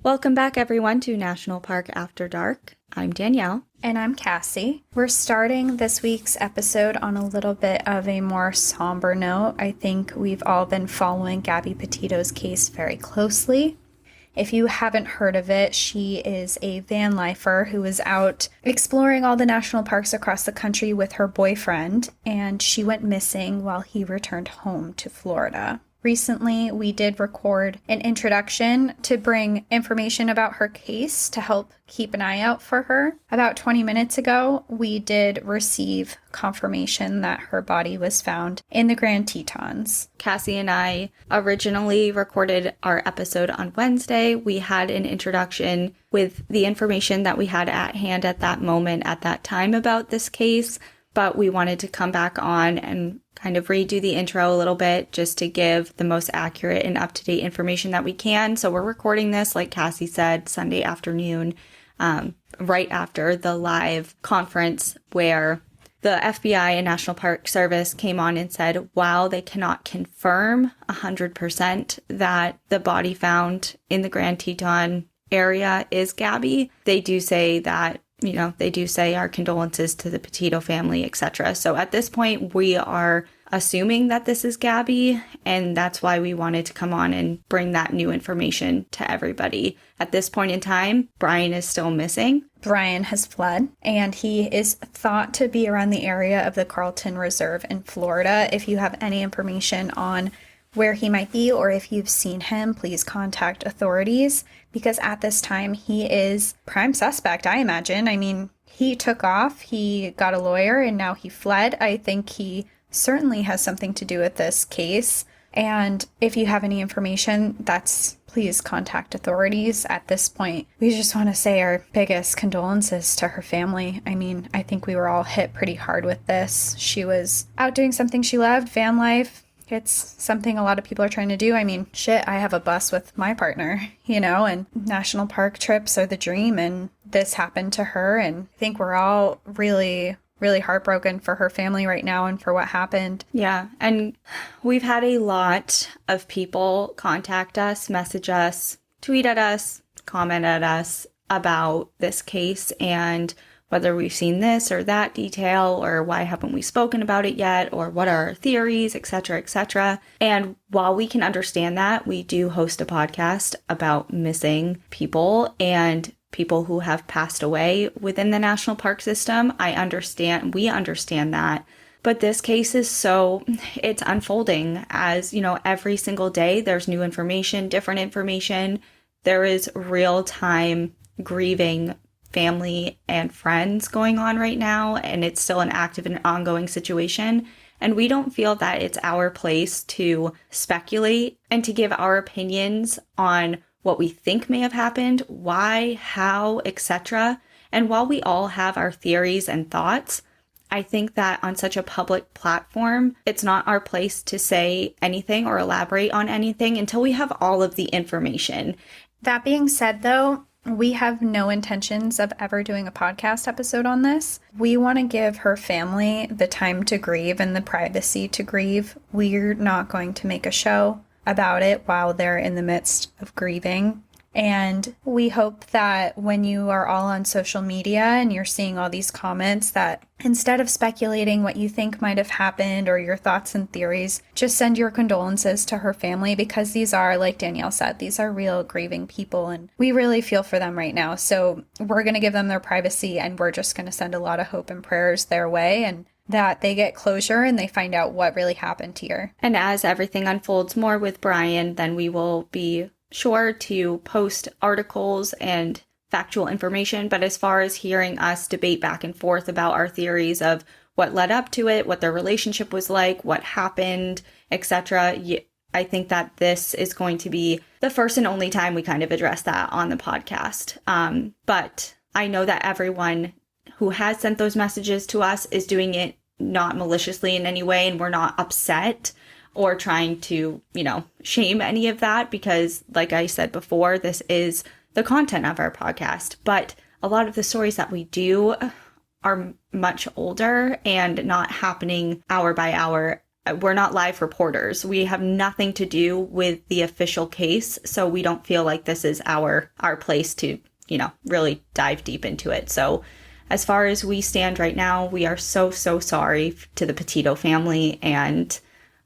Welcome back, everyone, to National Park After Dark. I'm Danielle. And I'm Cassie. We're starting this week's episode on a little bit of a more somber note. I think we've all been following Gabby Petito's case very closely. If you haven't heard of it, she is a van lifer who is out exploring all the national parks across the country with her boyfriend, and she went missing while he returned home to Florida. Recently, we did record an introduction to bring information about her case to help keep an eye out for her. About 20 minutes ago, we did receive confirmation that her body was found in the Grand Tetons. Cassie and I originally recorded our episode on Wednesday. We had an introduction with the information that we had at hand at that moment, at that time about this case, but we wanted to come back on and kind of redo the intro a little bit just to give the most accurate and up-to-date information that we can. So we're recording this, like Cassie said, Sunday afternoon, right after the live conference where the FBI and National Park Service came on and said, while they cannot confirm 100% that the body found in the Grand Teton area is Gabby, they do say that they do say our condolences to the Petito family, etc. So at this point, we are assuming that this is Gabby, and that's why we wanted to come on and bring that new information to everybody. At this point in time, Brian is still missing. Brian has fled, and he is thought to be around the area of the Carlton Reserve in Florida. If you have any information on where he might be, or if you've seen him, please contact authorities, because at this time he is prime suspect, I imagine. I mean, he took off, he got a lawyer, and now he fled. I think he certainly has something to do with this case. And if you have any information, please contact authorities. At this point, we just want to say our biggest condolences to her family. I mean, I think we were all hit pretty hard with this. She was out doing something she loved, van life. It's something a lot of people are trying to do. I mean, I have a bus with my partner, and national park trips are the dream, and this happened to her. And I think we're all really, really heartbroken for her family right now and for what happened. Yeah, and we've had a lot of people contact us, message us, tweet at us, comment at us about this case and whether we've seen this or that detail, or why haven't we spoken about it yet, or what are our theories, etc., etc. And while we can understand that, we do host a podcast about missing people and people who have passed away within the national park system. We understand that. But this case is it's unfolding as, every single day there's new information, different information. There is real-time grieving family and friends going on right now, and it's still an active and ongoing situation. And we don't feel that it's our place to speculate and to give our opinions on what we think may have happened, why, how, etc. And while we all have our theories and thoughts, I think that on such a public platform, it's not our place to say anything or elaborate on anything until we have all of the information. That being said, though, we have no intentions of ever doing a podcast episode on this. We want to give her family the time to grieve and the privacy to grieve. We're not going to make a show about it while they're in the midst of grieving. And we hope that when you are all on social media and you're seeing all these comments, that instead of speculating what you think might have happened or your thoughts and theories, just send your condolences to her family, because these are, like Danielle said, these are real grieving people, and we really feel for them right now. So we're going to give them their privacy, and we're just going to send a lot of hope and prayers their way, and that they get closure and they find out what really happened here. And as everything unfolds more with Brian, then we will be sure to post articles and factual information. But as far as hearing us debate back and forth about our theories of what led up to it, what their relationship was like, what happened, etc., I think that this is going to be the first and only time we kind of address that on the podcast. But I know that everyone who has sent those messages to us is doing it not maliciously in any way, and we're not upset or trying to, shame any of that, because like I said before, this is the content of our podcast. But a lot of the stories that we do are much older and not happening hour by hour we're not live reporters. We have nothing to do with the official case, so we don't feel like this is our place to, really dive deep into it. So as far as we stand right now, we are so, so sorry to the Petito family, and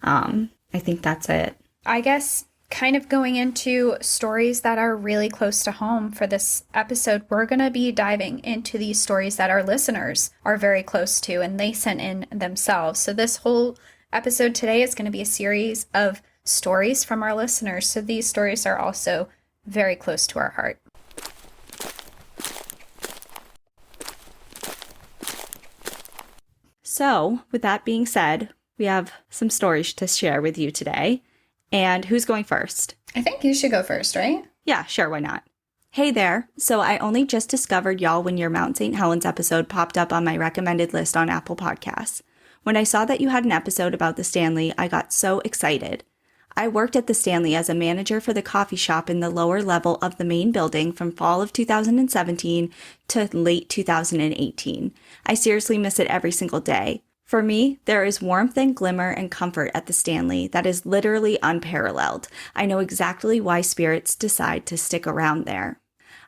I think that's it. I guess kind of going into stories that are really close to home for this episode, we're going to be diving into these stories that our listeners are very close to and they sent in themselves. So this whole episode today is going to be a series of stories from our listeners. So these stories are also very close to our heart. So with that being said, we have some stories to share with you today. And who's going first? I think you should go first, right? Yeah, sure, why not? Hey there. So I only just discovered y'all when your Mount St. Helens episode popped up on my recommended list on Apple Podcasts. When I saw that you had an episode about the Stanley, I got so excited. I worked at the Stanley as a manager for the coffee shop in the lower level of the main building from fall of 2017 to late 2018. I seriously miss it every single day. For me, there is warmth and glimmer and comfort at the Stanley that is literally unparalleled. I know exactly why spirits decide to stick around there.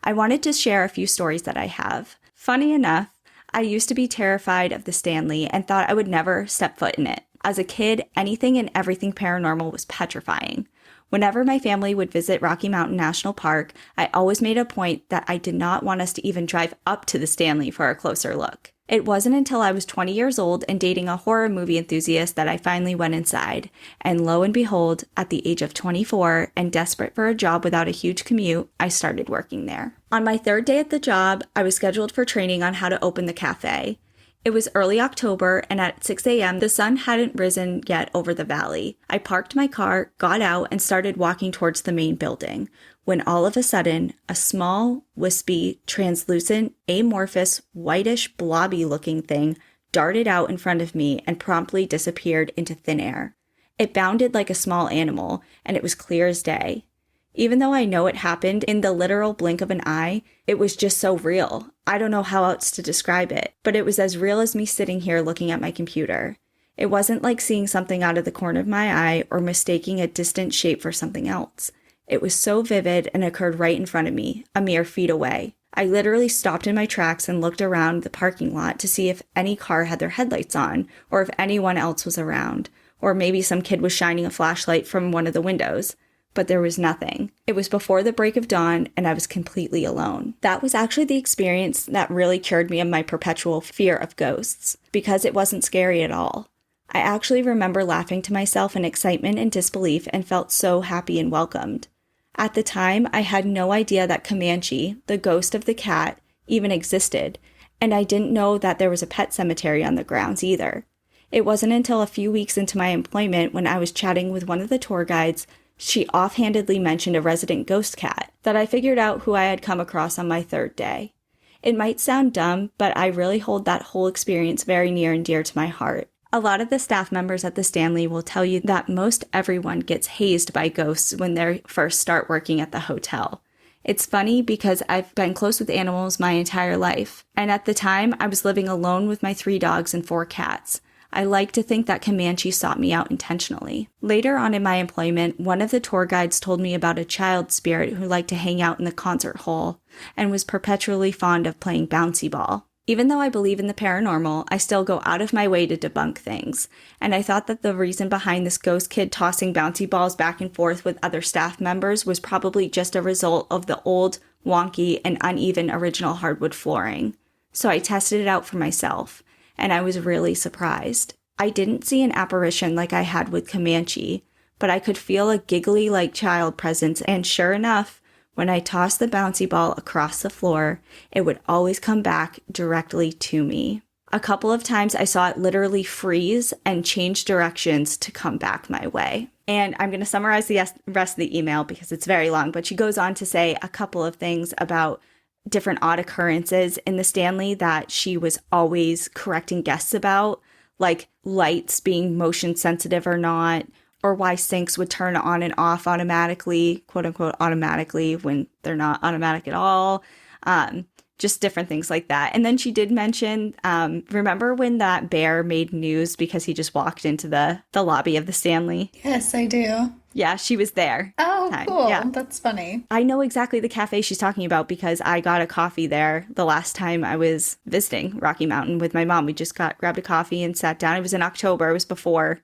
I wanted to share a few stories that I have. Funny enough, I used to be terrified of the Stanley and thought I would never step foot in it. As a kid, anything and everything paranormal was petrifying. Whenever my family would visit Rocky Mountain National Park, I always made a point that I did not want us to even drive up to the Stanley for a closer look. It wasn't until I was 20 years old and dating a horror movie enthusiast that I finally went inside. And lo and behold, at the age of 24 and desperate for a job without a huge commute, I started working there. On my third day at the job, I was scheduled for training on how to open the cafe. It was early October, and at 6 a.m., the sun hadn't risen yet over the valley. I parked my car, got out, and started walking towards the main building, when all of a sudden, a small, wispy, translucent, amorphous, whitish, blobby-looking thing darted out in front of me and promptly disappeared into thin air. It bounded like a small animal, and it was clear as day. Even though I know it happened in the literal blink of an eye, it was just so real. I don't know how else to describe it, but it was as real as me sitting here looking at my computer. It wasn't like seeing something out of the corner of my eye or mistaking a distant shape for something else. It was so vivid and occurred right in front of me, a mere feet away. I literally stopped in my tracks and looked around the parking lot to see if any car had their headlights on, or if anyone else was around, or maybe some kid was shining a flashlight from one of the windows. But there was nothing. It was before the break of dawn, and I was completely alone. That was actually the experience that really cured me of my perpetual fear of ghosts, because it wasn't scary at all. I actually remember laughing to myself in excitement and disbelief and felt so happy and welcomed. At the time, I had no idea that Comanche, the ghost of the cat, even existed, and I didn't know that there was a pet cemetery on the grounds either. It wasn't until a few weeks into my employment when I was chatting with one of the tour guides, she offhandedly mentioned a resident ghost cat, that I figured out who I had come across on my third day. It might sound dumb, but I really hold that whole experience very near and dear to my heart. A lot of the staff members at the Stanley will tell you that most everyone gets hazed by ghosts when they first start working at the hotel. It's funny because I've been close with animals my entire life, and at the time I was living alone with my 3 dogs and 4 cats. I like to think that Comanche sought me out intentionally. Later on in my employment, one of the tour guides told me about a child spirit who liked to hang out in the concert hall and was perpetually fond of playing bouncy ball. Even though I believe in the paranormal, I still go out of my way to debunk things, and I thought that the reason behind this ghost kid tossing bouncy balls back and forth with other staff members was probably just a result of the old, wonky, and uneven original hardwood flooring. So I tested it out for myself, and I was really surprised. I didn't see an apparition like I had with Comanche, but I could feel a giggly-like child presence, and sure enough, when I tossed the bouncy ball across the floor, it would always come back directly to me. A couple of times I saw it literally freeze and change directions to come back my way. And I'm going to summarize the rest of the email because it's very long, but she goes on to say a couple of things about different odd occurrences in the Stanley that she was always correcting guests about, like lights being motion sensitive or not, or why sinks would turn on and off automatically, quote unquote automatically, when they're not automatic at all. just different things like that. And then she did mention, remember when that bear made news because he just walked into the lobby of the Stanley? Yes, I do. Yeah, she was there. Oh, cool. Yeah. That's funny. I know exactly the cafe she's talking about because I got a coffee there the last time I was visiting Rocky Mountain with my mom. We just grabbed a coffee and sat down. It was in October. It was before,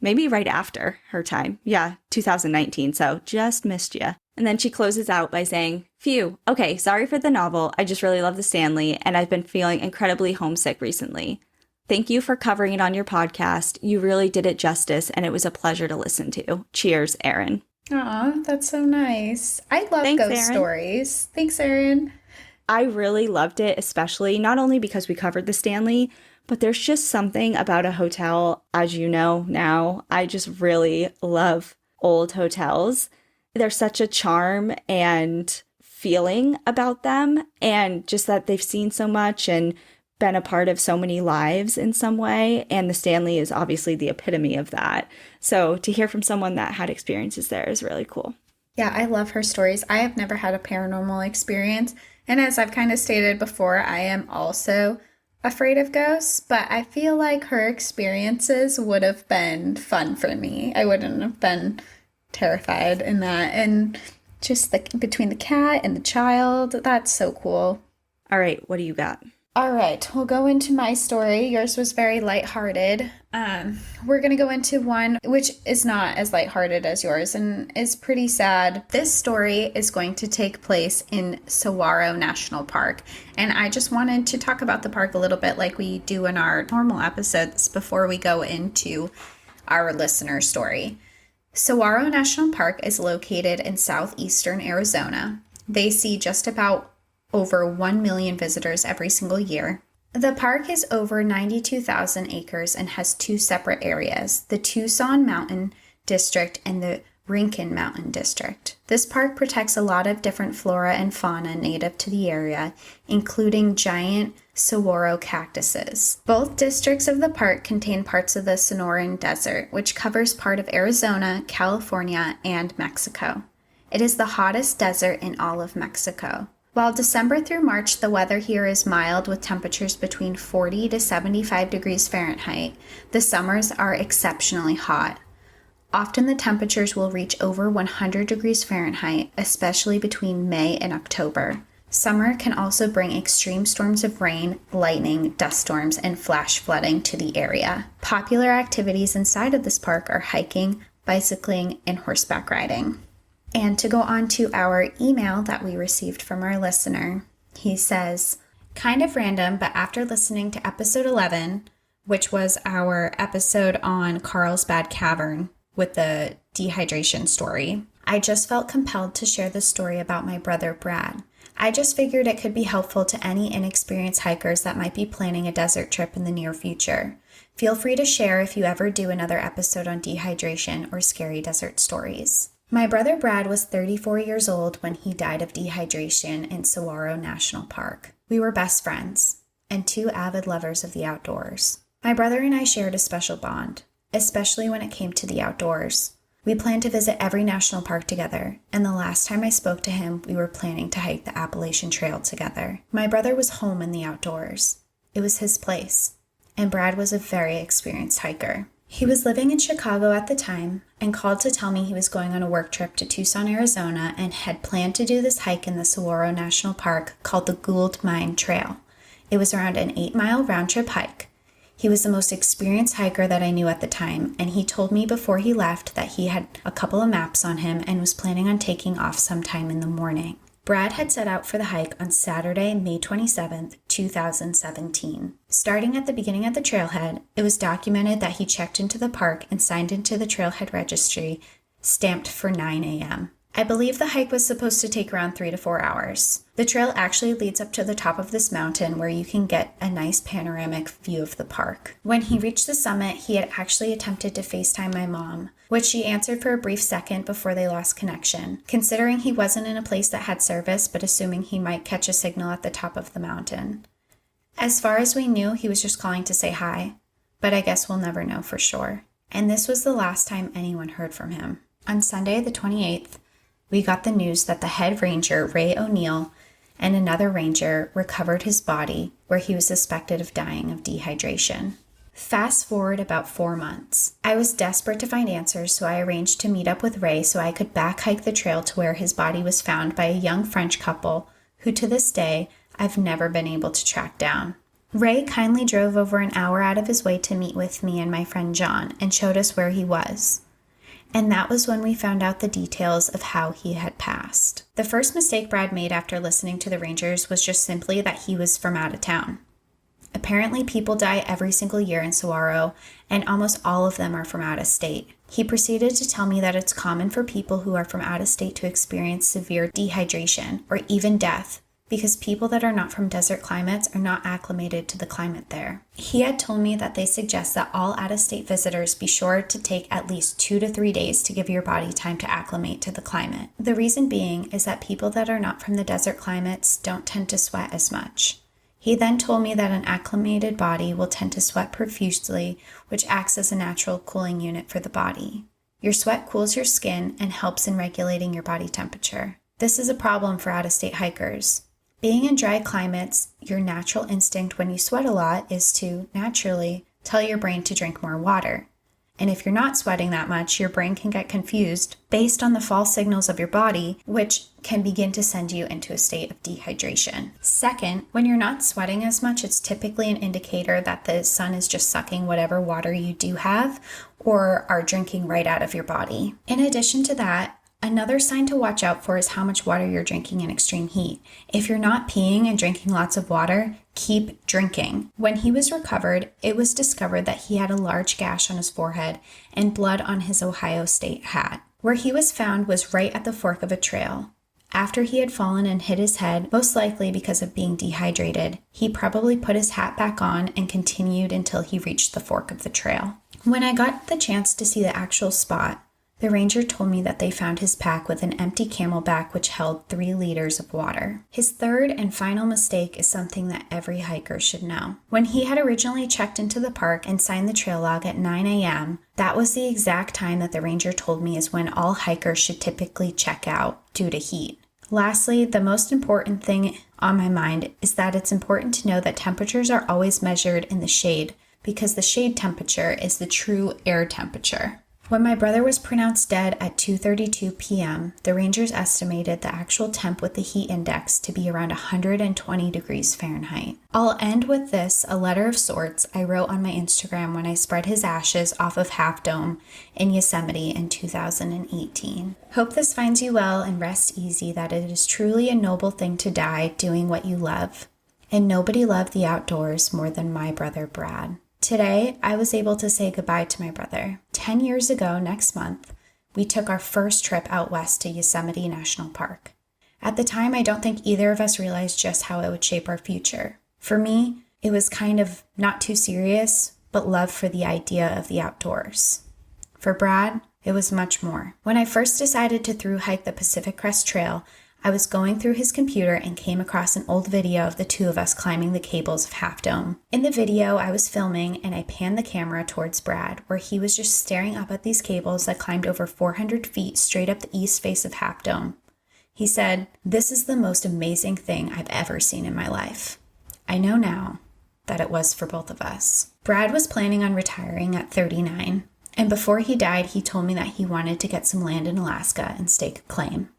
maybe right after her time. Yeah, 2019. So just missed you. And then she closes out by saying, phew, okay, sorry for the novel. I just really love the Stanley, and I've been feeling incredibly homesick recently. Thank you for covering it on your podcast. You really did it justice, and it was a pleasure to listen to. Cheers, Erin. Aw, that's so nice. I love Thanks, ghost Erin. stories. Thanks, Erin. I really loved it, especially not only because we covered the Stanley, but there's just something about a hotel, as you know now. I just really love old hotels. There's such a charm and feeling about them, and just that they've seen so much and been a part of so many lives in some way. And the Stanley is obviously the epitome of that. So to hear from someone that had experiences there is really cool. Yeah, I love her stories. I have never had a paranormal experience. And as I've kind of stated before, I am also afraid of ghosts, but I feel like her experiences would have been fun for me. I wouldn't have been terrified in that. And just between the cat and the child, that's so cool. All right, what do you got? All right, we'll go into my story. Yours was very lighthearted. We're going to go into one which is not as lighthearted as yours and is pretty sad. This story is going to take place in Saguaro National Park. And I just wanted to talk about the park a little bit like we do in our normal episodes before we go into our listener story. Saguaro National Park is located in southeastern Arizona. They see just about over 1 million visitors every single year. The park is over 92,000 acres and has two separate areas, the Tucson Mountain District and the Rincon Mountain District. This park protects a lot of different flora and fauna native to the area, including giant saguaro cactuses. Both districts of the park contain parts of the Sonoran Desert, which covers part of Arizona, California, and Mexico. It is the hottest desert in all of Mexico. While December through March, the weather here is mild with temperatures between 40 to 75 degrees Fahrenheit, the summers are exceptionally hot. Often the temperatures will reach over 100 degrees Fahrenheit, especially between May and October. Summer can also bring extreme storms of rain, lightning, dust storms, and flash flooding to the area. Popular activities inside of this park are hiking, bicycling, and horseback riding. And to go on to our email that we received from our listener, he says, kind of random, but after listening to episode 11, which was our episode on Carlsbad Cavern with the dehydration story, I just felt compelled to share the story about my brother Brad. I just figured it could be helpful to any inexperienced hikers that might be planning a desert trip in the near future. Feel free to share if you ever do another episode on dehydration or scary desert stories. My brother Brad was 34 years old when he died of dehydration in Saguaro National Park. We were best friends and two avid lovers of the outdoors. My brother and I shared a special bond, especially when it came to the outdoors. We planned to visit every national park together, and the last time I spoke to him, we were planning to hike the Appalachian Trail together. My brother was home in the outdoors. It was his place, and Brad was a very experienced hiker. He was living in Chicago at the time and called to tell me he was going on a work trip to Tucson, Arizona, and had planned to do this hike in the Saguaro National Park called the Gould Mine Trail. It was around an 8-mile round-trip hike. He was the most experienced hiker that I knew at the time, and he told me before he left that he had a couple of maps on him and was planning on taking off sometime in the morning. Brad had set out for the hike on Saturday, May 27th, 2017. Starting at the beginning of the trailhead, it was documented that he checked into the park and signed into the trailhead registry, stamped for 9 a.m. I believe the hike was supposed to take around 3 to 4 hours. The trail actually leads up to the top of this mountain where you can get a nice panoramic view of the park. When he reached the summit, he had actually attempted to FaceTime my mom, which she answered for a brief second before they lost connection, considering he wasn't in a place that had service, but assuming he might catch a signal at the top of the mountain. As far as we knew, he was just calling to say hi, but I guess we'll never know for sure. And this was the last time anyone heard from him. On Sunday, the 28th, we got the news that the head ranger, Ray O'Neill, and another ranger recovered his body where he was suspected of dying of dehydration. Fast forward about 4 months. I was desperate to find answers, so I arranged to meet up with Ray so I could back hike the trail to where his body was found by a young French couple who to this day I've never been able to track down. Ray kindly drove over an hour out of his way to meet with me and my friend John and showed us where he was. And that was when we found out the details of how he had passed. The first mistake Brad made after listening to the Rangers was just simply that he was from out of town. Apparently, people die every single year in Saguaro, and almost all of them are from out of state. He proceeded to tell me that it's common for people who are from out of state to experience severe dehydration or even death because people that are not from desert climates are not acclimated to the climate there. He had told me that they suggest that all out-of-state visitors be sure to take at least 2 to 3 days to give your body time to acclimate to the climate. The reason being is that people that are not from the desert climates don't tend to sweat as much. He then told me that an acclimated body will tend to sweat profusely, which acts as a natural cooling unit for the body. Your sweat cools your skin and helps in regulating your body temperature. This is a problem for out-of-state hikers. Being in dry climates, your natural instinct when you sweat a lot is to, naturally, tell your brain to drink more water. And if you're not sweating that much, your brain can get confused based on the false signals of your body, which can begin to send you into a state of dehydration. Second, when you're not sweating as much, it's typically an indicator that the sun is just sucking whatever water you do have or are drinking right out of your body. In addition to that, another sign to watch out for is how much water you're drinking in extreme heat. If you're not peeing and drinking lots of water, keep drinking. When he was recovered, it was discovered that he had a large gash on his forehead and blood on his Ohio State hat. Where he was found was right at the fork of a trail. After he had fallen and hit his head, most likely because of being dehydrated, he probably put his hat back on and continued until he reached the fork of the trail. When I got the chance to see the actual spot, the ranger told me that they found his pack with an empty camelback which held 3 liters of water. His third and final mistake is something that every hiker should know. When he had originally checked into the park and signed the trail log at 9 a.m., that was the exact time that the ranger told me is when all hikers should typically check out due to heat. Lastly, the most important thing on my mind is that it's important to know that temperatures are always measured in the shade because the shade temperature is the true air temperature. When my brother was pronounced dead at 2:32 p.m., the rangers estimated the actual temp with the heat index to be around 120 degrees Fahrenheit. I'll end with this, a letter of sorts I wrote on my Instagram when I spread his ashes off of Half Dome in Yosemite in 2018. Hope this finds you well and rest easy that it is truly a noble thing to die doing what you love. And nobody loved the outdoors more than my brother Brad. Today, I was able to say goodbye to my brother. 10 years ago, next month, we took our first trip out west to Yosemite National Park. At the time, I don't think either of us realized just how it would shape our future. For me, it was kind of not too serious, but love for the idea of the outdoors. For Brad, it was much more. When I first decided to thru hike the Pacific Crest Trail, I was going through his computer and came across an old video of the two of us climbing the cables of Half Dome. In the video, I was filming and I panned the camera towards Brad, where he was just staring up at these cables that climbed over 400 feet straight up the east face of Half Dome. He said, "This is the most amazing thing I've ever seen in my life." I know now that it was for both of us. Brad was planning on retiring at 39, and before he died, he told me that he wanted to get some land in Alaska and stake a claim.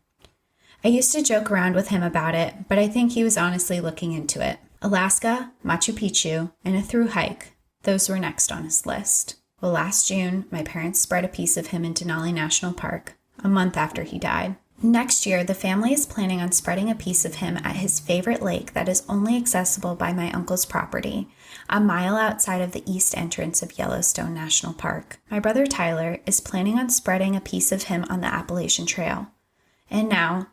I used to joke around with him about it, but I think he was honestly looking into it. Alaska, Machu Picchu, and a thru hike. Those were next on his list. Well, last June, my parents spread a piece of him in Denali National Park, a month after he died. Next year, the family is planning on spreading a piece of him at his favorite lake that is only accessible by my uncle's property, a mile outside of the east entrance of Yellowstone National Park. My brother Tyler is planning on spreading a piece of him on the Appalachian Trail. And now,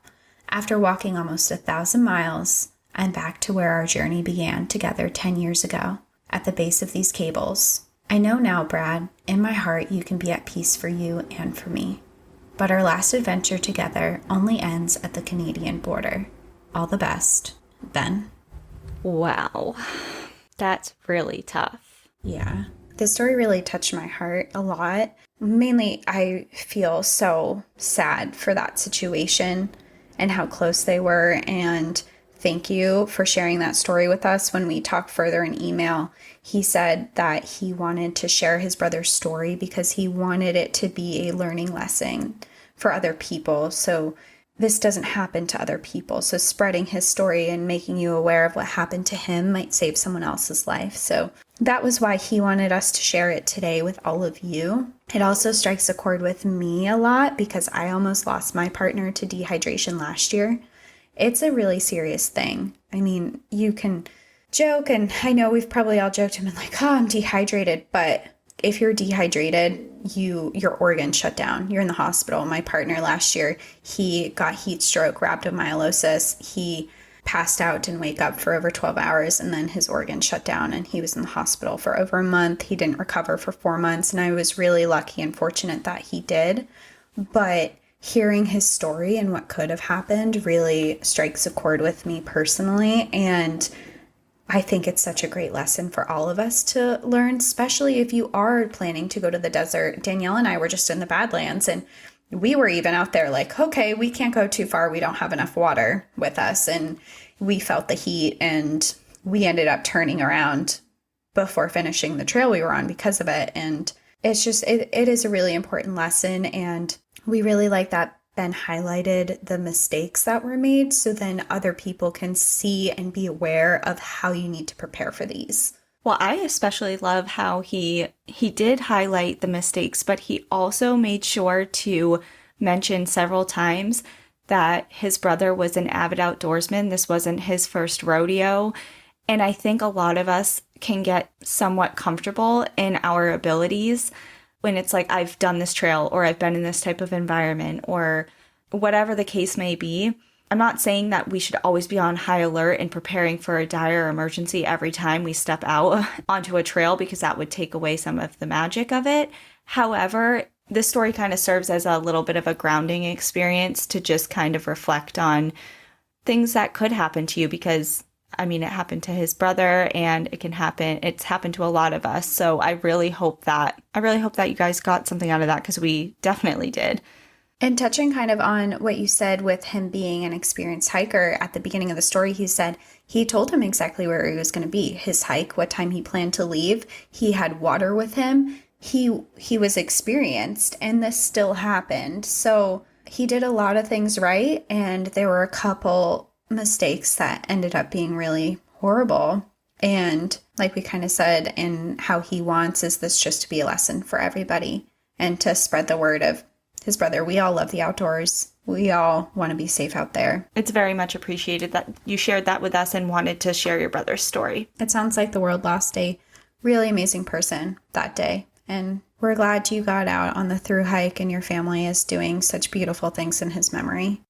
after walking almost 1,000 miles, I'm back to where our journey began together 10 years ago, at the base of these cables. I know now, Brad, in my heart you can be at peace for you and for me. But our last adventure together only ends at the Canadian border. All the best, Ben. Wow. That's really tough. Yeah. This story really touched my heart a lot. Mainly, I feel so sad for that situation and how close they were, and thank you for sharing that story with us. When we talked further in email, he said that he wanted to share his brother's story because he wanted it to be a learning lesson for other people. So this doesn't happen to other people. So spreading his story and making you aware of what happened to him might save someone else's life. So that was why he wanted us to share it today with all of you. It also strikes a chord with me a lot because I almost lost my partner to dehydration last year. It's a really serious thing. I mean, you can joke, and I know we've probably all joked and been like, oh, I'm dehydrated. But if you're dehydrated, your organs shut down. You're in the hospital. My partner last year, he got heat stroke, rhabdomyolysis. He passed out, didn't wake up for over 12 hours, and then his organs shut down, and he was in the hospital for over a month. He didn't recover for 4 months, and I was really lucky and fortunate that he did. But hearing his story and what could have happened really strikes a chord with me personally, and I think it's such a great lesson for all of us to learn, especially if you are planning to go to the desert. Danielle and I were just in the Badlands, and we were even out there like, okay, we can't go too far. We don't have enough water with us. And we felt the heat, and we ended up turning around before finishing the trail we were on because of it. And it's just, it is a really important lesson. And we really like that Ben highlighted the mistakes that were made so then other people can see and be aware of how you need to prepare for these. Well, I especially love how he did highlight the mistakes, but he also made sure to mention several times that his brother was an avid outdoorsman. This wasn't his first rodeo. And I think a lot of us can get somewhat comfortable in our abilities when it's like, I've done this trail, or I've been in this type of environment, or whatever the case may be. I'm not saying that we should always be on high alert and preparing for a dire emergency every time we step out onto a trail, because that would take away some of the magic of it. However, this story kind of serves as a little bit of a grounding experience to just kind of reflect on things that could happen to you, because I mean, it happened to his brother, and it's happened to a lot of us. So I really hope that you guys got something out of that, because we definitely did. And touching kind of on what you said with him being an experienced hiker, at the beginning of the story, he said he told him exactly where he was going to be, his hike, what time he planned to leave. He had water with him. He was experienced, and this still happened. So he did a lot of things right, and there were a couple mistakes that ended up being really horrible. And like we kind of said, in how he wants is this just to be a lesson for everybody and to spread the word of his brother. We all love the outdoors. We all want to be safe out there. It's very much appreciated that you shared that with us and wanted to share your brother's story. It sounds like the world lost a really amazing person that day. And we're glad you got out on the thru hike and your family is doing such beautiful things in his memory.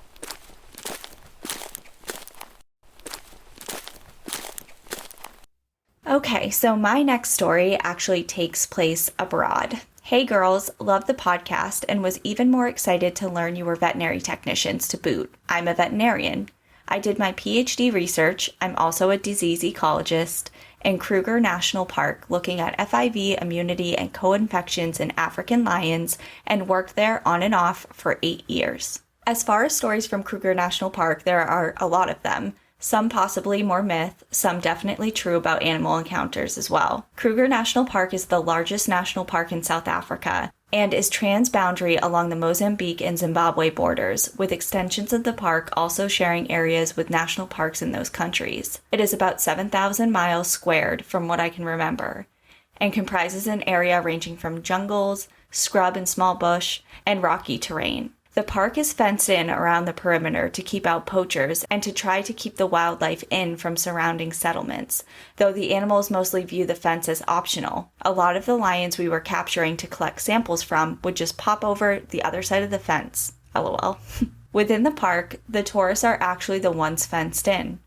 Okay, so my next story actually takes place abroad. Hey girls, love the podcast and was even more excited to learn you were veterinary technicians to boot. I'm a veterinarian. I did my PhD research. I'm also a disease ecologist in Kruger National Park, looking at FIV, immunity, and co-infections in African lions, and worked there on and off for 8 years. As far as stories from Kruger National Park, there are a lot of them. Some possibly more myth, some definitely true about animal encounters as well. Kruger National Park is the largest national park in South Africa and is transboundary along the Mozambique and Zimbabwe borders, with extensions of the park also sharing areas with national parks in those countries. It is about 7,000 miles squared from what I can remember, and comprises an area ranging from jungles, scrub and small bush, and rocky terrain. The park is fenced in around the perimeter to keep out poachers and to try to keep the wildlife in from surrounding settlements, though the animals mostly view the fence as optional. A lot of the lions we were capturing to collect samples from would just pop over the other side of the fence. LOL. Within the park, the tourists are actually the ones fenced in.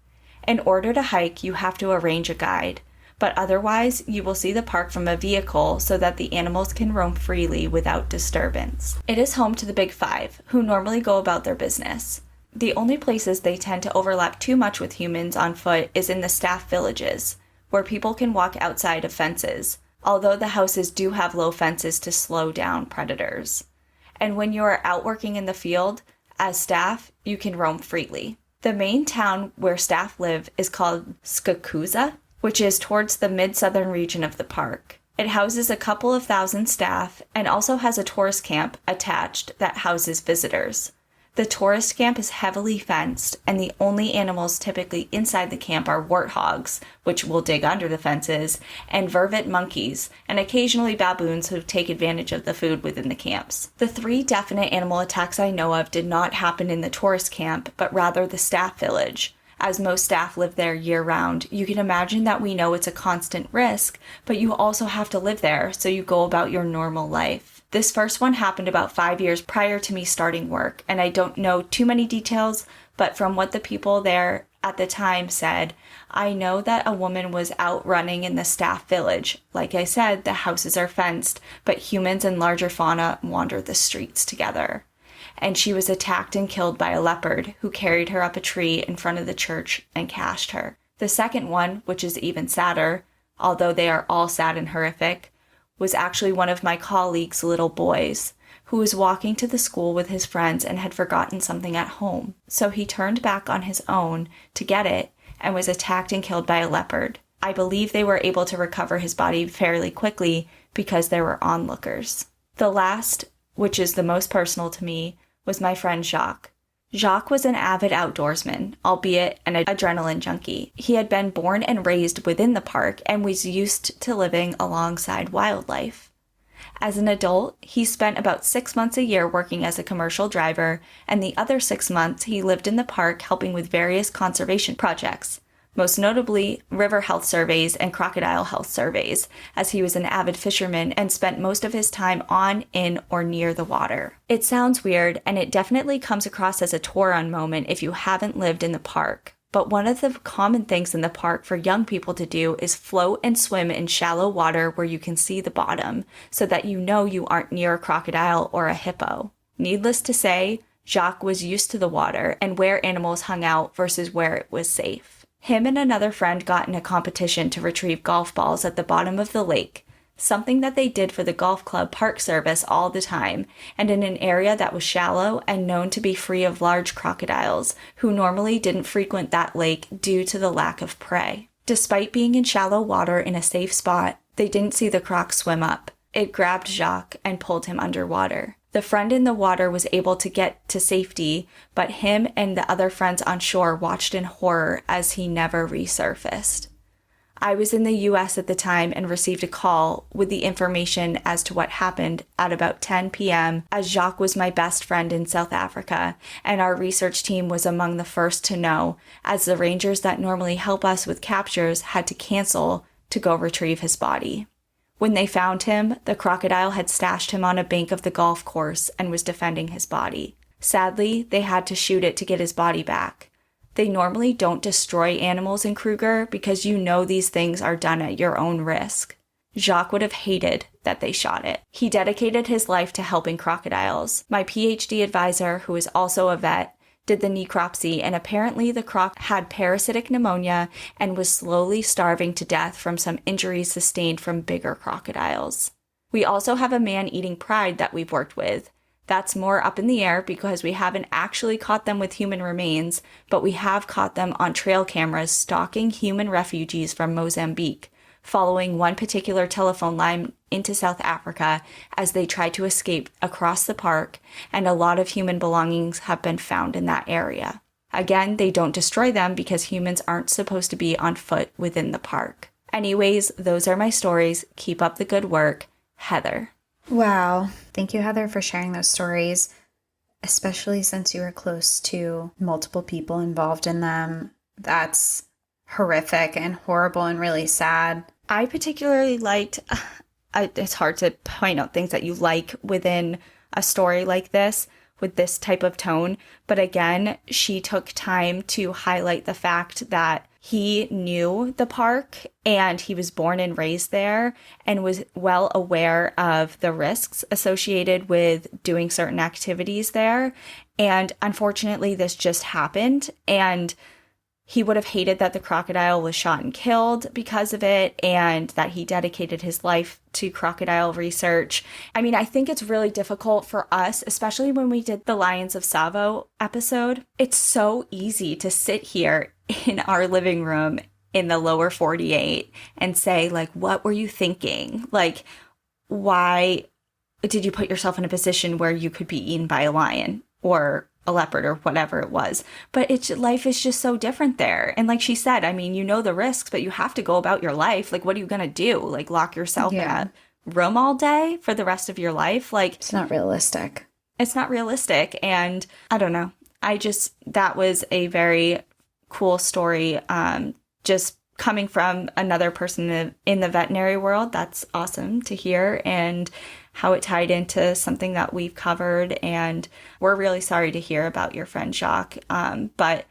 In order to hike, you have to arrange a guide, but otherwise you will see the park from a vehicle so that the animals can roam freely without disturbance. It is home to the Big Five, who normally go about their business. The only places they tend to overlap too much with humans on foot is in the staff villages, where people can walk outside of fences, although the houses do have low fences to slow down predators. And when you are out working in the field, as staff, you can roam freely. The main town where staff live is called Skakuza, which is towards the mid-southern region of the park. It houses a couple of thousand staff and also has a tourist camp attached that houses visitors. The tourist camp is heavily fenced, and the only animals typically inside the camp are warthogs, which will dig under the fences, and vervet monkeys, and occasionally baboons who take advantage of the food within the camps. The 3 definite animal attacks I know of did not happen in the tourist camp, but rather the staff village. As most staff live there year-round, you can imagine that we know it's a constant risk, but you also have to live there, so you go about your normal life. This first one happened about 5 years prior to me starting work, and I don't know too many details, but from what the people there at the time said, I know that a woman was out running in the staff village. Like I said, the houses are fenced, but humans and larger fauna wander the streets together. And she was attacked and killed by a leopard who carried her up a tree in front of the church and cached her. The second one, which is even sadder, although they are all sad and horrific, was actually one of my colleagues' little boys, who was walking to the school with his friends and had forgotten something at home. So he turned back on his own to get it and was attacked and killed by a leopard. I believe they were able to recover his body fairly quickly because there were onlookers. The last, which is the most personal to me, was my friend Jacques. Jacques was an avid outdoorsman, albeit an adrenaline junkie. He had been born and raised within the park and was used to living alongside wildlife. As an adult, he spent about 6 months a year working as a commercial driver, and the other 6 months he lived in the park helping with various conservation projects, most notably river health surveys and crocodile health surveys, as he was an avid fisherman and spent most of his time on, in, or near the water. It sounds weird, and it definitely comes across as a Touran moment if you haven't lived in the park. But one of the common things in the park for young people to do is float and swim in shallow water where you can see the bottom, so that you know you aren't near a crocodile or a hippo. Needless to say, Jacques was used to the water and where animals hung out versus where it was safe. Him and another friend got in a competition to retrieve golf balls at the bottom of the lake, something that they did for the golf club park service all the time, and in an area that was shallow and known to be free of large crocodiles, who normally didn't frequent that lake due to the lack of prey. Despite being in shallow water in a safe spot, they didn't see the croc swim up. It grabbed Jacques and pulled him underwater. The friend in the water was able to get to safety, but him and the other friends on shore watched in horror as he never resurfaced. I was in the US at the time and received a call with the information as to what happened at about 10 p.m. as Jacques was my best friend in South Africa, and our research team was among the first to know, as the rangers that normally help us with captures had to cancel to go retrieve his body. When they found him, the crocodile had stashed him on a bank of the golf course and was defending his body. Sadly, they had to shoot it to get his body back. They normally don't destroy animals in Kruger because you know these things are done at your own risk. Jacques would have hated that they shot it. He dedicated his life to helping crocodiles. My PhD advisor, who is also a vet, did the necropsy, and apparently the croc had parasitic pneumonia and was slowly starving to death from some injuries sustained from bigger crocodiles. We also have a man-eating pride that we've worked with. That's more up in the air because we haven't actually caught them with human remains, but we have caught them on trail cameras stalking human refugees from Mozambique, following one particular telephone line into South Africa as they tried to escape across the park, and a lot of human belongings have been found in that area. Again, they don't destroy them because humans aren't supposed to be on foot within the park. Anyways, those are my stories. Keep up the good work. Heather. Wow. Thank you, Heather, for sharing those stories, especially since you were close to multiple people involved in them. That's horrific and horrible and really sad. I particularly liked, it's hard to point out things that you like within a story like this, with this type of tone. But again, she took time to highlight the fact that he knew the park and he was born and raised there and was well aware of the risks associated with doing certain activities there. And unfortunately, this just happened. And he would have hated that the crocodile was shot and killed because of it, and that he dedicated his life to crocodile research. I mean, I think it's really difficult for us, especially when we did the Lions of Tsavo episode. It's so easy to sit here in our living room in the lower 48 and say, like, what were you thinking? Like, why did you put yourself in a position where you could be eaten by a lion or a leopard or whatever it was? But life is just so different there. And like she said, I mean, you know the risks, but you have to go about your life. Like, what are you going to do? Like, lock yourself in a room all day for the rest of your life? Like, it's not realistic. It's not realistic. And I don't know. That was a very cool story. Just coming from another person in the veterinary world, that's awesome to hear, and how it tied into something that we've covered. And we're really sorry to hear about your friend Jacques. But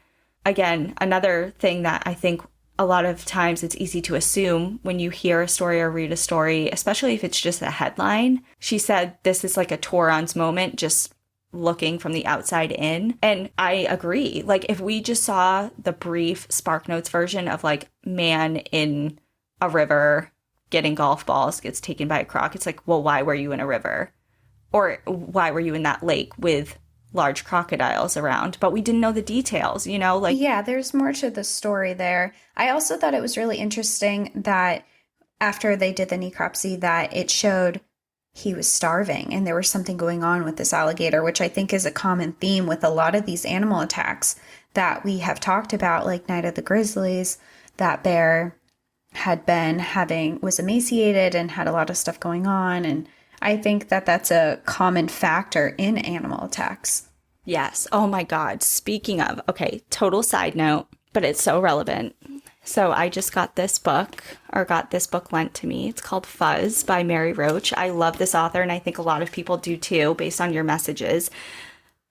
again, another thing that I think a lot of times it's easy to assume when you hear a story or read a story, especially if it's just a headline. She said this is like a Toron's moment, just looking from the outside in. And I agree. Like, if we just saw the brief SparkNotes version of like man in a river getting golf balls, gets taken by a croc, it's like, well, why were you in a river? Or why were you in that lake with large crocodiles around? But we didn't know the details, you know? Like, yeah, there's more to the story there. I also thought it was really interesting that after they did the necropsy, that it showed he was starving and there was something going on with this alligator, which I think is a common theme with a lot of these animal attacks that we have talked about, like Night of the Grizzlies. That bear was emaciated and had a lot of stuff going on. And I think that that's a common factor in animal attacks. Yes. Oh my God. Speaking of, okay, total side note, but it's so relevant. So I just got this book lent to me. It's called Fuzz by Mary Roach. I love this author, and I think a lot of people do too, based on your messages.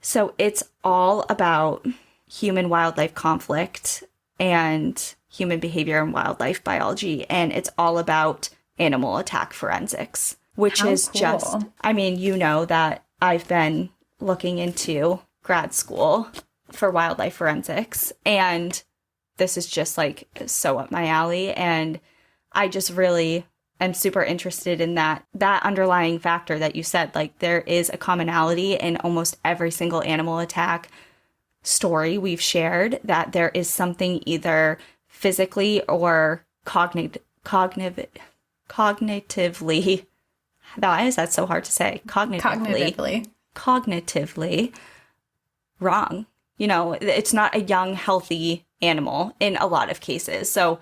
So it's all about human wildlife conflict and human behavior and wildlife biology. And it's all about animal attack forensics, which is cool. Just, I mean, you know that I've been looking into grad school for wildlife forensics, and this is just like so up my alley. And I just really am super interested in that underlying factor that you said. Like, there is a commonality in almost every single animal attack story we've shared, that there is something either physically or cognitively, why is that so hard to say? Cognitively wrong. You know, it's not a young, healthy animal in a lot of cases. So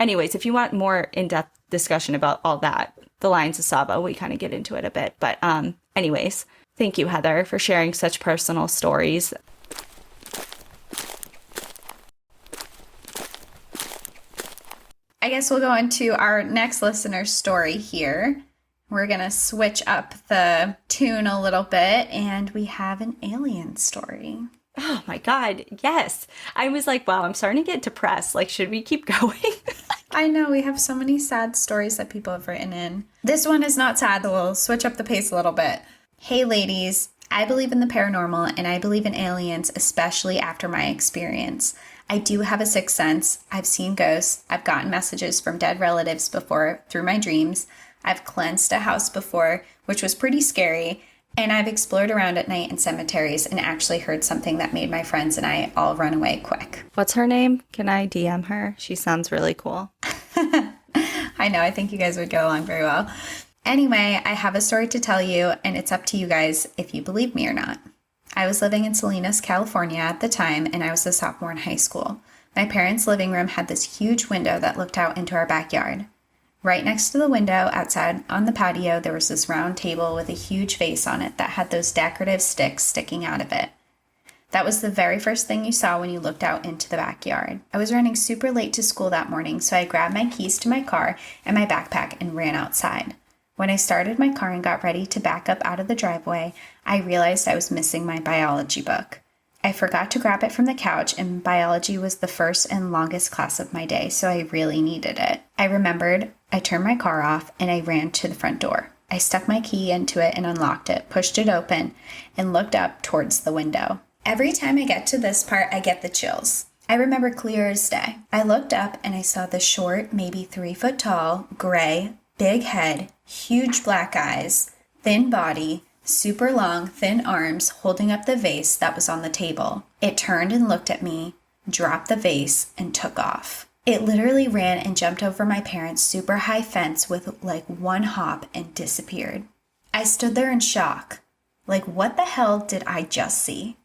anyways, if you want more in-depth discussion about all that, the Lions of Tsavo, we kind of get into it a bit. But anyways, thank you, Heather, for sharing such personal stories. I guess we'll go into our next listener's story here. We're going to switch up the tune a little bit, and we have an alien story. Oh my God, yes. I was like, wow, I'm starting to get depressed. Like, should we keep going? I know, we have so many sad stories that people have written in. This one is not sad, we'll switch up the pace a little bit. Hey ladies, I believe in the paranormal and I believe in aliens, especially after my experience. I do have a sixth sense. I've seen ghosts. I've gotten messages from dead relatives before through my dreams. I've cleansed a house before, which was pretty scary. And I've explored around at night in cemeteries and actually heard something that made my friends and I all run away quick. What's her name? Can I DM her? She sounds really cool. I know, I think you guys would get along very well. Anyway, I have a story to tell you, and it's up to you guys if you believe me or not. I was living in Salinas, California at the time, and I was a sophomore in high school. My parents' living room had this huge window that looked out into our backyard. Right next to the window, outside on the patio, there was this round table with a huge vase on it that had those decorative sticks sticking out of it. That was the very first thing you saw when you looked out into the backyard. I was running super late to school that morning, so I grabbed my keys to my car and my backpack and ran outside. When I started my car and got ready to back up out of the driveway, I realized I was missing my biology book. I forgot to grab it from the couch, and biology was the first and longest class of my day, so I really needed it. I remembered, I turned my car off, and I ran to the front door. I stuck my key into it and unlocked it, pushed it open, and looked up towards the window. Every time I get to this part, I get the chills. I remember clear as day. I looked up and I saw the short, maybe 3 foot tall, gray, big head, huge black eyes, thin body, super long, thin arms holding up the vase that was on the table. It turned and looked at me, dropped the vase, and took off. It literally ran and jumped over my parents' super high fence with like one hop and disappeared. I stood there in shock. Like, what the hell did I just see?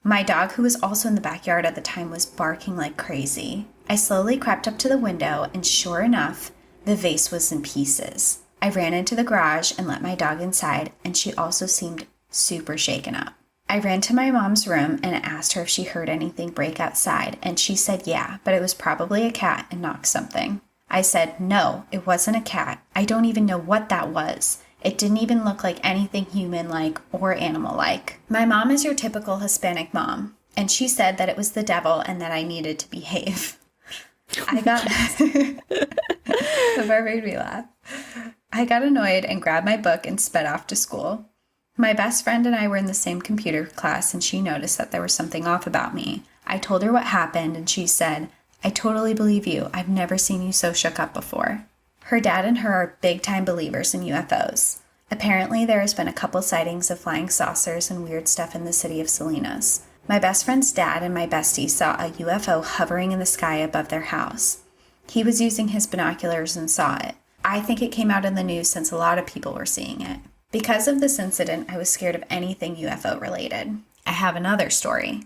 My dog, who was also in the backyard at the time, was barking like crazy. I slowly crept up to the window, and sure enough, the vase was in pieces. I ran into the garage and let my dog inside, and she also seemed super shaken up. I ran to my mom's room and asked her if she heard anything break outside, and she said yeah, but it was probably a cat and knocked something. I said, no, it wasn't a cat. I don't even know what that was. It didn't even look like anything human-like or animal-like. My mom is your typical Hispanic mom, and she said that it was the devil and that I needed to behave. I got... The part made me laugh. I got annoyed and grabbed my book and sped off to school. My best friend and I were in the same computer class, and she noticed that there was something off about me. I told her what happened, and she said, I totally believe you. I've never seen you so shook up before. Her dad and her are big-time believers in UFOs. Apparently, there has been a couple sightings of flying saucers and weird stuff in the city of Salinas. My best friend's dad and my bestie saw a UFO hovering in the sky above their house. He was using his binoculars and saw it. I think it came out in the news since a lot of people were seeing it. Because of this incident, I was scared of anything UFO related. I have another story.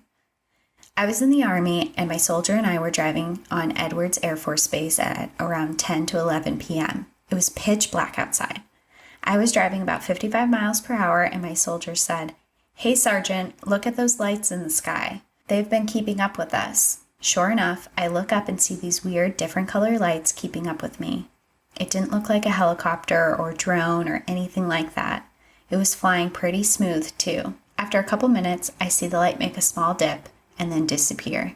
I was in the Army, and my soldier and I were driving on Edwards Air Force Base at around 10 to 11 p.m. It was pitch black outside. I was driving about 55 miles per hour, and my soldier said, Hey, Sergeant, look at those lights in the sky. They've been keeping up with us. Sure enough, I look up and see these weird, different color lights keeping up with me. It didn't look like a helicopter or drone or anything like that. It was flying pretty smooth, too. After a couple minutes, I see the light make a small dip and then disappear.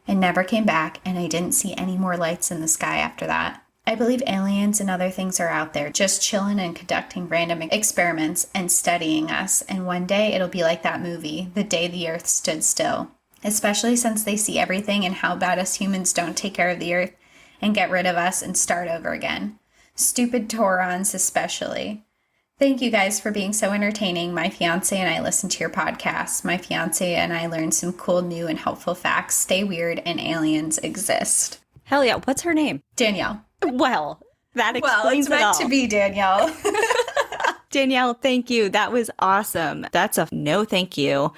It never came back, and I didn't see any more lights in the sky after that. I believe aliens and other things are out there just chilling and conducting random experiments and studying us, and one day it'll be like that movie, The Day the Earth Stood Still. Especially since they see everything and how bad us humans don't take care of the earth and get rid of us and start over again. Stupid Taurons especially. Thank you guys for being so entertaining. My fiance and I listen to your podcast. My fiance and I learned some cool, new, and helpful facts. Stay weird and aliens exist. Hell yeah. What's her name? Danielle. Well, that explains it's meant to be Danielle. Danielle, thank you. That was awesome. That's a no thank you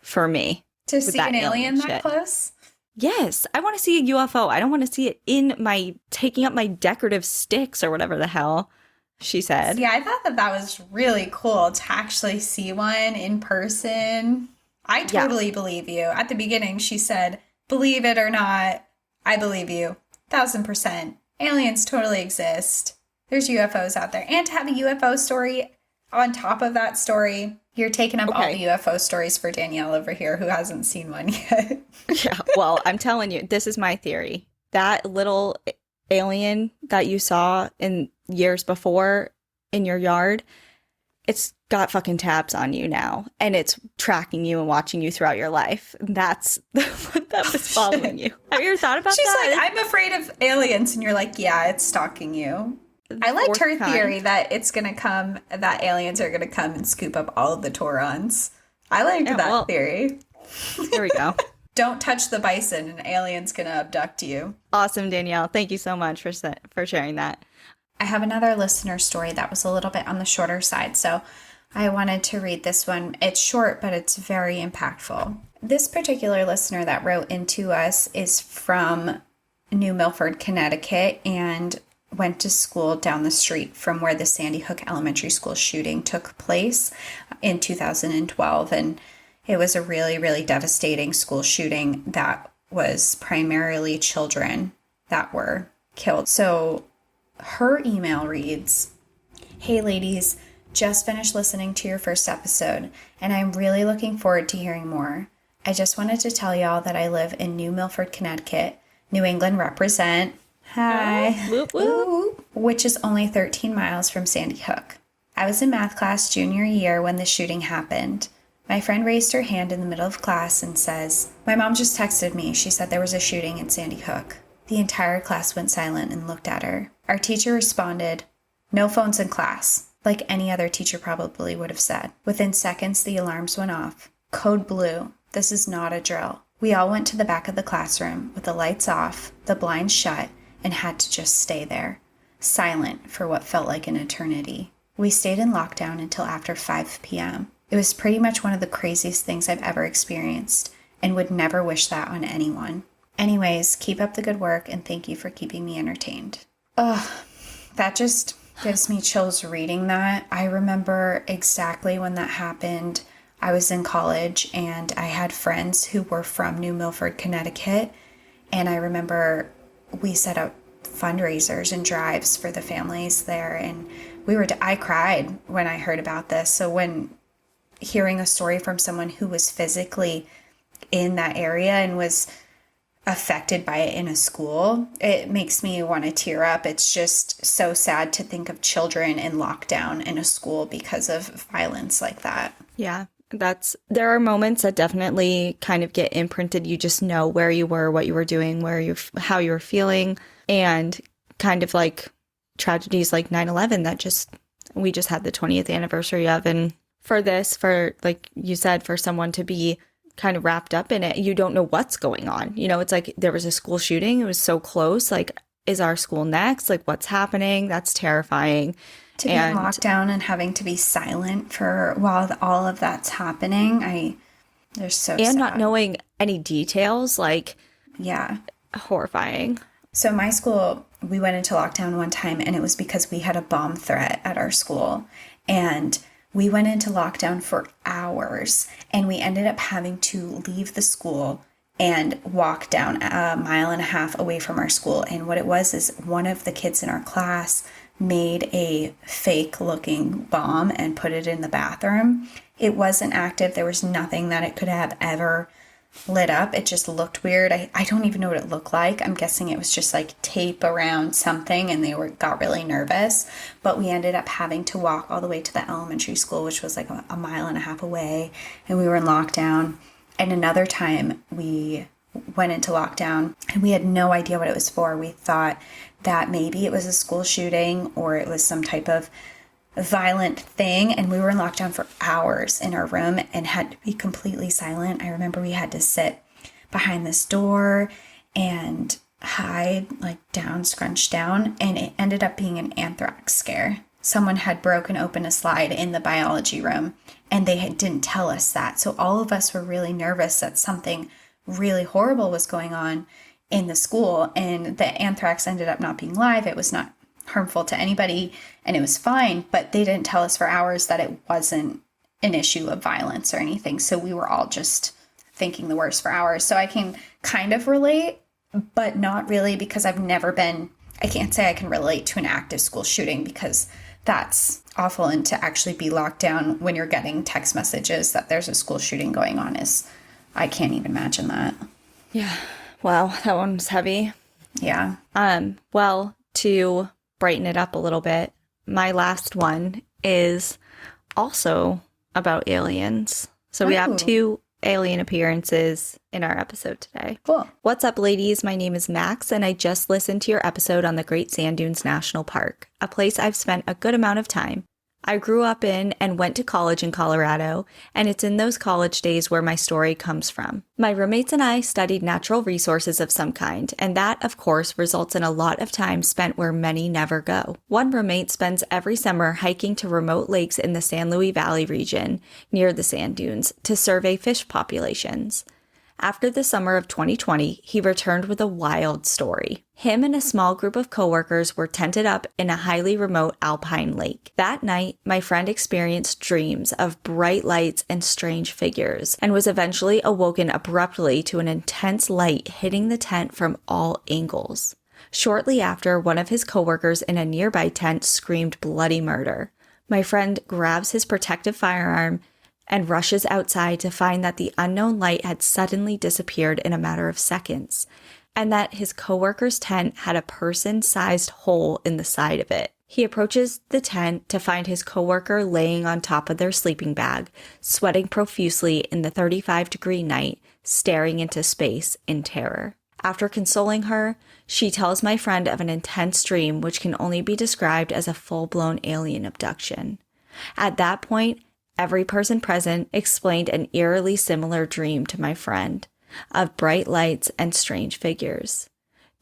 for me. To see an alien that close? Yes. I want to see a UFO. I don't want to see it in my, taking up my decorative sticks or whatever the hell she said. Yeah, I thought that was really cool to actually see one in person. I totally believe you. At the beginning, she said, believe it or not, I believe you. 1,000%. Aliens totally exist. There's UFOs out there. And to have a UFO story on top of that story, you're taking up all the UFO stories for Danielle over here who hasn't seen one yet. Yeah, well, I'm telling you, this is my theory. That little alien that you saw in years before in your yard, it's got fucking tabs on you now, and it's tracking you and watching you throughout your life. That's what that was following you. Have you ever thought about that? She's like, I'm afraid of aliens, and you're like, yeah, it's stalking you. I liked her theory that it's going to come, that aliens are going to come and scoop up all of the Taurons. I liked that theory. There we go. Don't touch the bison, and aliens going to abduct you. Awesome, Danielle. Thank you so much for sharing that. I have another listener story that was a little bit on the shorter side, so I wanted to read this one. It's short, but it's very impactful. This particular listener that wrote into us is from New Milford, Connecticut, and went to school down the street from where the Sandy Hook Elementary School shooting took place in 2012. And it was a really, really devastating school shooting that was primarily children that were killed. So her email reads, Hey ladies, just finished listening to your first episode, and I'm really looking forward to hearing more. I just wanted to tell y'all that I live in New Milford, Connecticut. New England represent. Hi. Whoop, whoop. Which is only 13 miles from Sandy Hook. I was in math class junior year when the shooting happened. My friend raised her hand in the middle of class and says, "My mom just texted me. She said there was a shooting in Sandy Hook." The entire class went silent and looked at her. Our teacher responded, "No phones in class," like any other teacher probably would have said. Within seconds, the alarms went off. Code blue. This is not a drill. We all went to the back of the classroom with the lights off, the blinds shut, and had to just stay there, silent for what felt like an eternity. We stayed in lockdown until after 5 p.m. It was pretty much one of the craziest things I've ever experienced and would never wish that on anyone. Anyways, keep up the good work and thank you for keeping me entertained. Ugh, that just gives me chills reading that. I remember exactly when that happened. I was in college and I had friends who were from New Milford, Connecticut. And I remember we set up fundraisers and drives for the families there. And I cried when I heard about this. So when hearing a story from someone who was physically in that area and was affected by it in a school, it makes me want to tear up. It's just so sad to think of children in lockdown in a school because of violence like that. Yeah, there are moments that definitely kind of get imprinted. You just know where you were, what you were doing, how you were feeling, and kind of like tragedies like 9/11 that we just had the 20th anniversary of. And for like you said, for someone to be kind of wrapped up in it, you don't know what's going on. It's like there was a school shooting. It was so close. Like, is our school next? Like, what's happening? That's terrifying. To be in lockdown and having to be silent while all of that's happening, they're so sad. And not knowing any details, like, yeah, horrifying. So my school, we went into lockdown one time and it was because we had a bomb threat at our school. And we went into lockdown for hours and we ended up having to leave the school and walk down 1.5 miles away from our school. And what it was is one of the kids in our class made a fake looking bomb and put it in the bathroom. It wasn't active. There was nothing that it could have ever lit up. It just looked weird. I don't even know what it looked like. I'm guessing it was just like tape around something and they got really nervous. But we ended up having to walk all the way to the elementary school, which was like 1.5 miles away. And we were in lockdown. And another time we went into lockdown and we had no idea what it was for. We thought that maybe it was a school shooting or it was some type of violent thing, and we were in lockdown for hours in our room and had to be completely silent. I remember we had to sit behind this door and hide, like scrunched down, and it ended up being an anthrax scare. Someone had broken open a slide in the biology room and they didn't tell us that. So all of us were really nervous that something really horrible was going on in the school, and the anthrax ended up not being live. It was not harmful to anybody and it was fine, but they didn't tell us for hours that it wasn't an issue of violence or anything. So we were all just thinking the worst for hours. So I can kind of relate, but not really, because I can't say I can relate to an active school shooting because that's awful. And to actually be locked down when you're getting text messages that there's a school shooting going on I can't even imagine that. Yeah. Wow. That one's heavy. Yeah. Well, to brighten it up a little bit, my last one is also about aliens. So we have 2 alien appearances in our episode today. Cool. What's up, ladies? My name is Max, and I just listened to your episode on the Great Sand Dunes National Park, a place I've spent a good amount of time. I grew up in and went to college in Colorado, and it's in those college days where my story comes from. My roommates and I studied natural resources of some kind, and that, of course, results in a lot of time spent where many never go. One roommate spends every summer hiking to remote lakes in the San Luis Valley region near the sand dunes to survey fish populations. After the summer of 2020, he returned with a wild story. Him and a small group of coworkers were tented up in a highly remote alpine lake. That night, my friend experienced dreams of bright lights and strange figures, and was eventually awoken abruptly to an intense light hitting the tent from all angles. Shortly after, one of his coworkers in a nearby tent screamed bloody murder. My friend grabs his protective firearm and rushes outside to find that the unknown light had suddenly disappeared in a matter of seconds, and that his coworker's tent had a person-sized hole in the side of it. He approaches the tent to find his coworker laying on top of their sleeping bag, sweating profusely in the 35-degree night, staring into space in terror. After consoling her, she tells my friend of an intense dream which can only be described as a full-blown alien abduction. At that point, every person present explained an eerily similar dream to my friend, of bright lights and strange figures.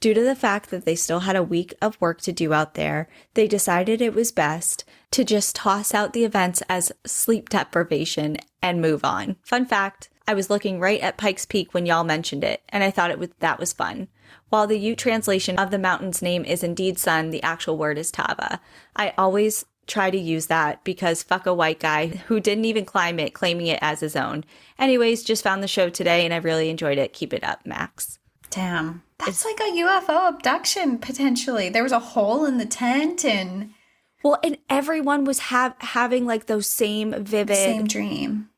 Due to the fact that they still had a week of work to do out there, they decided it was best to just toss out the events as sleep deprivation and move on. Fun fact, I was looking right at Pikes Peak when y'all mentioned it, and I thought that was fun. While the Ute translation of the mountain's name is indeed sun, the actual word is Tava. I always try to use that because fuck a white guy who didn't even climb it, claiming it as his own. Anyways, just found the show today and I really enjoyed it. Keep it up, Max. Damn. That's like a UFO abduction, potentially. There was a hole in the tent and... Well, and everyone was having like those same vivid... Same dream.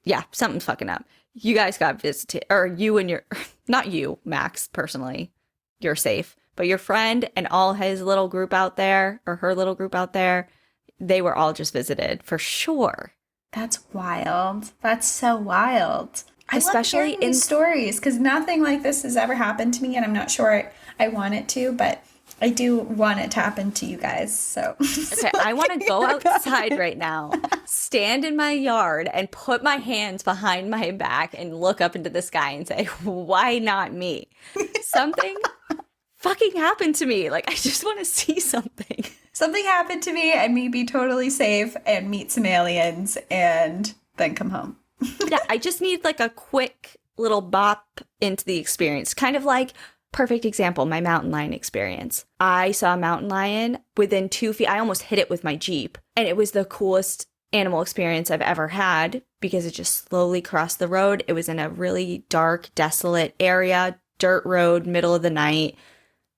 Yeah, something's fucking up. You guys got visited, or you and your... Not you, Max, personally. You're safe. But your friend and all his little group out there, or her little group out there, they were all just visited, for sure. That's wild. That's so wild. Especially I love hearing these stories because nothing like this has ever happened to me, and I'm not sure I want it to, but I do want it to happen to you guys. So okay, I want to go outside right now, stand in my yard, and put my hands behind my back and look up into the sky and say, "Why not me?" Something fucking happened to me. Like I just want to see something. Something happened to me, and me be totally safe and meet some aliens, and then come home. Yeah, I just need like a quick little bop into the experience. Kind of like, perfect example, my mountain lion experience. I saw a mountain lion within 2 feet. I almost hit it with my Jeep. And it was the coolest animal experience I've ever had because it just slowly crossed the road. It was in a really dark, desolate area, dirt road, middle of the night.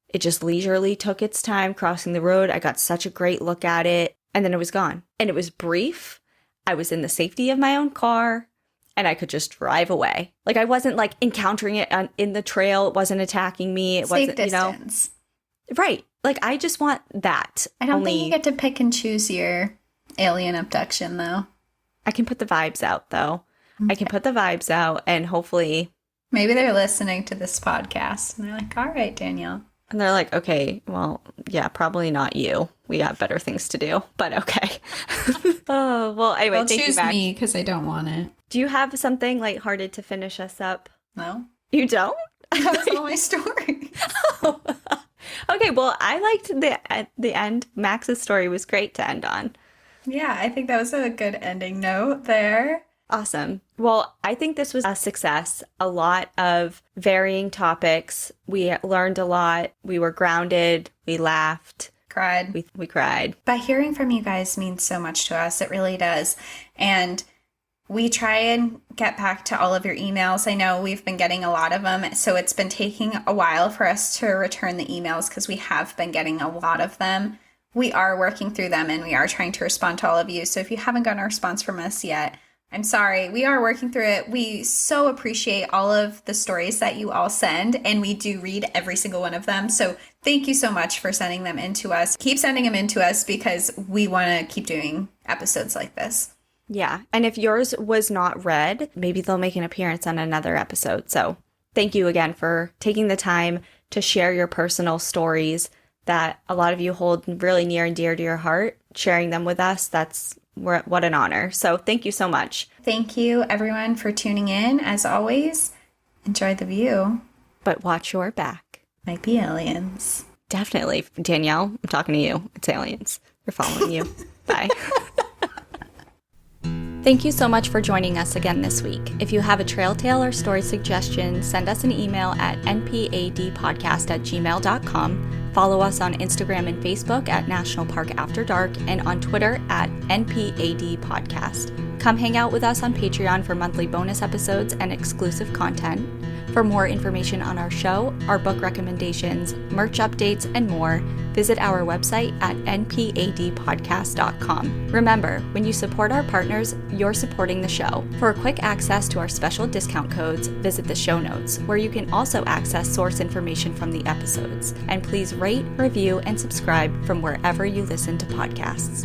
It just leisurely took its time crossing the road. I got such a great look at it. And then it was gone. And it was brief. I was in the safety of my own car. And I could just drive away. Like I wasn't like encountering it in the trail. It wasn't attacking me. It Safe wasn't, distance. Right. Like I just want that. I don't think you get to pick and choose your alien abduction though. I can put the vibes out though. Okay. I can put the vibes out and hopefully. Maybe they're listening to this podcast and they're like, all right, Danielle. And they're like, okay, well, yeah, probably not you. We have better things to do, but okay. Oh, well, anyway, thank you, Max. Me because I don't want it. Do you have something lighthearted to finish us up? No. You don't? That's all my story. Oh. Okay, well, I liked the end. Max's story was great to end on. Yeah, I think that was a good ending note there. Awesome. Well, I think this was a success. A lot of varying topics. We learned a lot. We were grounded. We laughed. Cried. We cried. But hearing from you guys means so much to us. It really does. And we try and get back to all of your emails. I know we've been getting a lot of them. So it's been taking a while for us to return the emails because we have been getting a lot of them. We are working through them and we are trying to respond to all of you. So if you haven't gotten a response from us yet, I'm sorry. We are working through it. We so appreciate all of the stories that you all send, and we do read every single one of them. So thank you so much for sending them in to us. Keep sending them in to us because we want to keep doing episodes like this. Yeah. And if yours was not read, maybe they'll make an appearance on another episode. So thank you again for taking the time to share your personal stories that a lot of you hold really near and dear to your heart. Sharing them with us, what an honor. So thank you so much. Thank you, everyone, for tuning in. As always, enjoy the view. But watch your back. Might be aliens. Definitely. Danielle, I'm talking to you. It's aliens. They're following you. Bye. Thank you so much for joining us again this week. If you have a trail tale or story suggestion, send us an email at npadpodcast@gmail.com. Follow us on Instagram and Facebook at National Park After Dark and on Twitter at NPAD Podcast. Come hang out with us on Patreon for monthly bonus episodes and exclusive content. For more information on our show, our book recommendations, merch updates, and more, visit our website at npadpodcast.com. Remember, when you support our partners, you're supporting the show. For quick access to our special discount codes, visit the show notes, where you can also access source information from the episodes. And please rate, review, and subscribe from wherever you listen to podcasts.